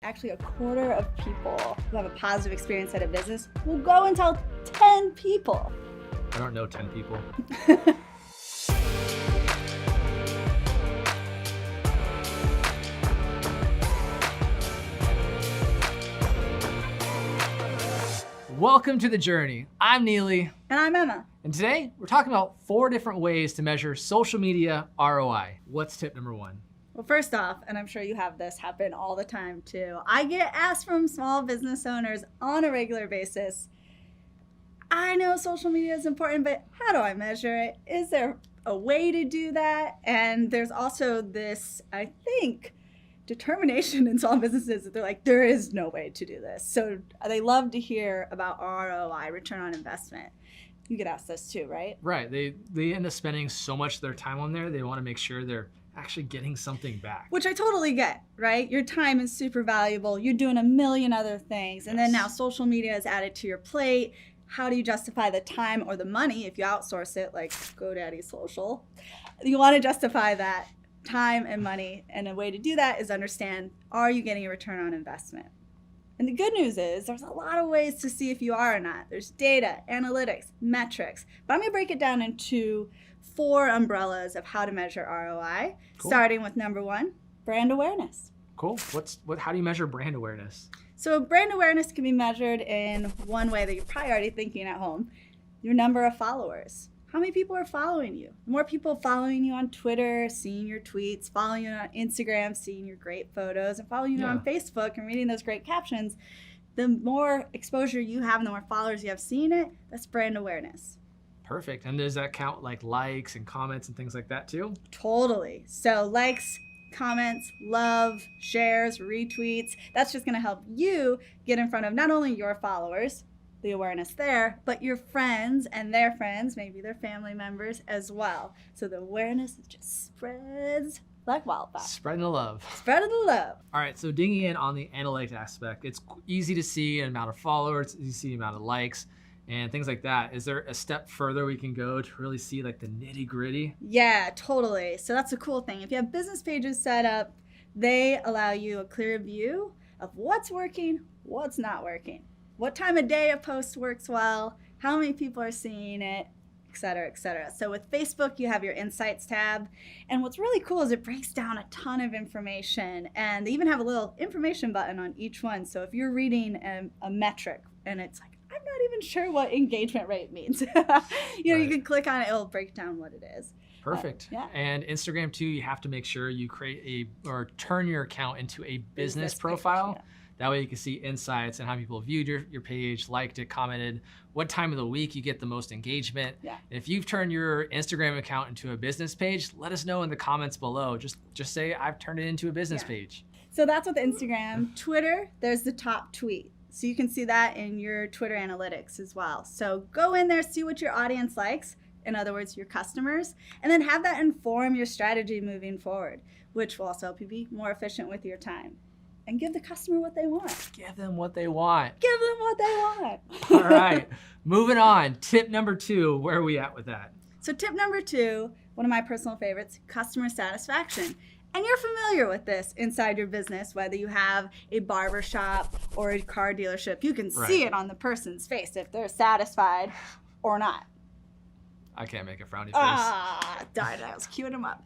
Actually, a quarter of people who have a positive experience at a business will go and tell 10 people. I don't know 10 people. Welcome to The Journey. I'm Neely. And I'm Emma. And today we're talking about 4 different ways to measure social media ROI. What's tip number 1? Well, first off, and I'm sure you have this happen all the time too, I get asked from small business owners on a regular basis, I know social media is important, but how do I measure it? Is there a way to do that? And there's also this, I think, determination in small businesses that they're like, there is no way to do this. So they love to hear about ROI, return on investment. You get asked this too, right? Right. They end up spending so much of their time on there, they want to make sure they're actually getting something back. Which I totally get, right? Your time is super valuable. You're doing a million other things. And then now social media is added to your plate. How do you justify the time or the money if you outsource it, like GoDaddy Social? You want to justify that time and money. And a way to do that is understand, are you getting a return on investment? And the good news is there's a lot of ways to see if you are or not. There's data, analytics, metrics. But I'm going to break it down into 4 umbrellas of how to measure ROI, Cool. Starting with number 1, brand awareness. Cool. How do you measure brand awareness? So brand awareness can be measured in one way that you're probably already thinking at home, your number of followers. How many people are following you? The more people following you on Twitter, seeing your tweets, following you on Instagram, seeing your great photos, and following you on Facebook and reading those great captions, the more exposure you have and the more followers you have seeing it, that's brand awareness. Perfect. And does that count like likes and comments and things like that too? Totally. So likes, comments, love, shares, retweets, that's just going to help you get in front of not only your followers, the awareness there, but your friends and their friends, maybe their family members as well. So the awareness just spreads like wildfire. Spreading the love. Spreading the love. All right, so digging in on the analytics aspect, it's easy to see an amount of followers, it's easy to see the amount of likes, and things like that. Is there a step further we can go to really see like the nitty gritty? Yeah, totally. So that's a cool thing. If you have business pages set up, they allow you a clear view of what's working, what's not working, what time of day a post works well, how many people are seeing it, et cetera, et cetera. So with Facebook, you have your Insights tab. And what's really cool is it breaks down a ton of information. And they even have a little information button on each one. So if you're reading a metric and it's like, I'm not even sure what engagement rate means. You can click on it, it'll break down what it is. Perfect. Yeah. And Instagram too, you have to make sure you create or turn your account into a business profile. Page, yeah. That way you can see insights and how people viewed your page, liked it, commented, what time of the week you get the most engagement. Yeah. And if you've turned your Instagram account into a business page, let us know in the comments below. Just say, I've turned it into a business page. So that's with Instagram. Twitter, there's the top tweet. So you can see that in your Twitter analytics as well. So go in there, see what your audience likes, in other words, your customers, and then have that inform your strategy moving forward, which will also help you be more efficient with your time. And give the customer what they want. Give them what they want. Give them what they want. All right, moving on. Tip number 2, where are we at with that? So tip number 2, one of my personal favorites, customer satisfaction. And you're familiar with this inside your business, whether you have a barber shop or a car dealership. You can see it on the person's face if they're satisfied or not. I can't make a frowny face. Darn it, I was queuing them up.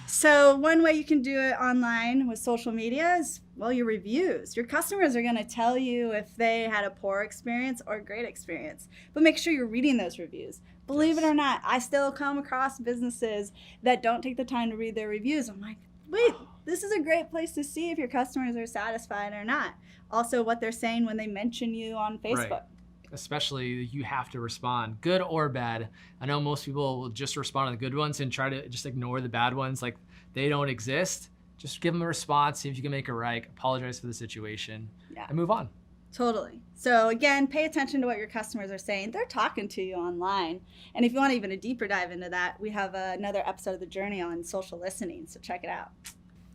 So one way you can do it online with social media is, well, your reviews. Your customers are going to tell you if they had a poor experience or a great experience. But make sure you're reading those reviews. Believe it or not, I still come across businesses that don't take the time to read their reviews. I'm like, wait, this is a great place to see if your customers are satisfied or not. Also, what they're saying when they mention you on Facebook. Right. Especially you have to respond, good or bad. I know most people will just respond to the good ones and try to just ignore the bad ones like they don't exist. Just give them a response, see if you can make it right, apologize for the situation, and move on. Totally. So again, pay attention to what your customers are saying. They're talking to you online. And if you want even a deeper dive into that, we have another episode of The Journey on social listening, so check it out.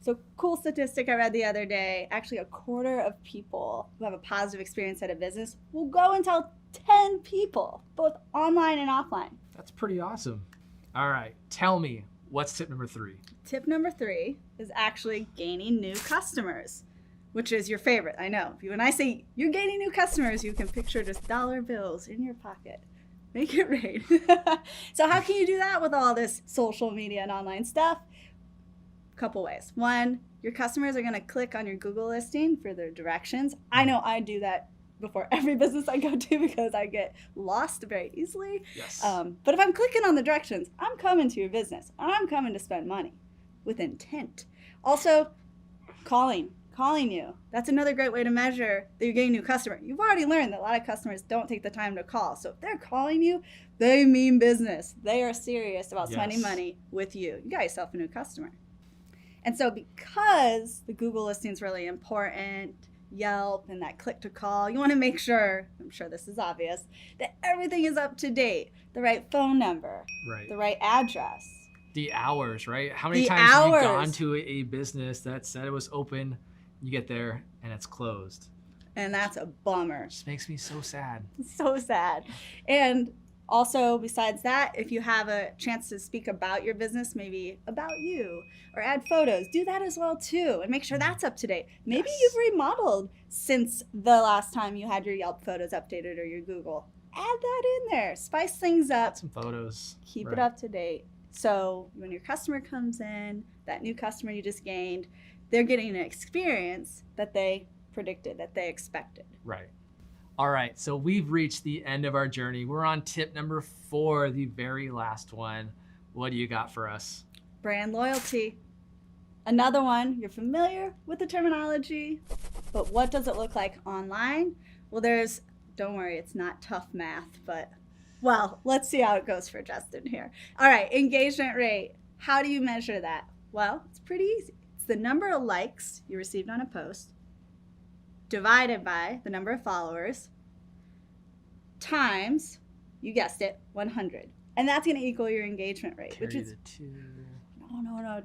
So cool statistic I read the other day, actually a quarter of people who have a positive experience at a business will go and tell 10 people, both online and offline. That's pretty awesome. All right, tell me, what's tip number 3? Tip number 3 is actually gaining new customers. which is your favorite. I know. When I say you're gaining new customers, you can picture just dollar bills in your pocket. Make it rain. So how can you do that with all this social media and online stuff? Couple ways. One, your customers are going to click on your Google listing for their directions. I know I do that before every business I go to because I get lost very easily. Yes. But if I'm clicking on the directions, I'm coming to your business. I'm coming to spend money with intent. Also, calling you. That's another great way to measure that you're getting a new customer. You've already learned that a lot of customers don't take the time to call. So if they're calling you, they mean business. They are serious about spending money with you. You got yourself a new customer. And so because the Google listing is really important, Yelp and that click to call, you want to make sure, I'm sure this is obvious, that everything is up to date. The right phone number, the right address. The hours, right? How many times have you gone to a business that said it was open, you get there and it's closed? And that's a bummer. It just makes me so sad. So sad. And also, besides that, if you have a chance to speak about your business, maybe about you, or add photos, do that as well too, and make sure that's up to date. Maybe you've remodeled since the last time you had your Yelp photos updated or your Google. Add that in there. Spice things up. Add some photos. Keep it up to date. So when your customer comes in, that new customer you just gained, they're getting an experience that they predicted, that they expected. Right. All right, so we've reached the end of our journey. We're on tip number 4, the very last one. What do you got for us? Brand loyalty. Another one, you're familiar with the terminology, but what does it look like online? Well, don't worry, it's not tough math, but, well, let's see how it goes for Justin here. All right, engagement rate. How do you measure that? Well, it's pretty easy. It's the number of likes you received on a post divided by the number of followers times, you guessed it, 100. And that's going to equal your engagement rate. Carry which is the 2. No.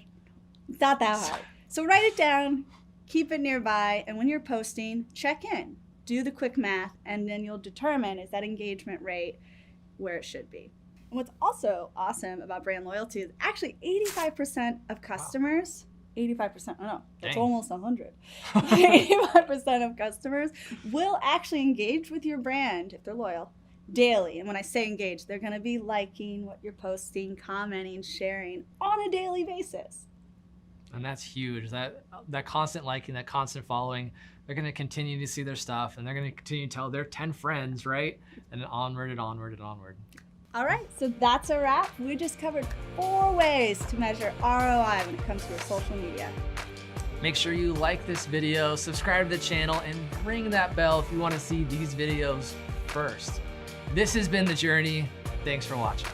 It's not that hard. So write it down, keep it nearby, and when you're posting, check in. Do the quick math, and then you'll determine is that engagement rate where it should be. And what's also awesome about brand loyalty is actually 85% of customers, 85%, oh no, that's almost 100. 85% of customers will actually engage with your brand if they're loyal daily. And when I say engage, they're going to be liking what you're posting, commenting, sharing on a daily basis. And that's huge. That constant liking, that constant following, they're going to continue to see their stuff, and they're going to continue to tell their 10 friends, right? And then onward and onward and onward. All right, so that's a wrap. We just covered 4 ways to measure ROI when it comes to your social media. Make sure you like this video, subscribe to the channel, and ring that bell if you want to see these videos first. This has been The Journey. Thanks for watching.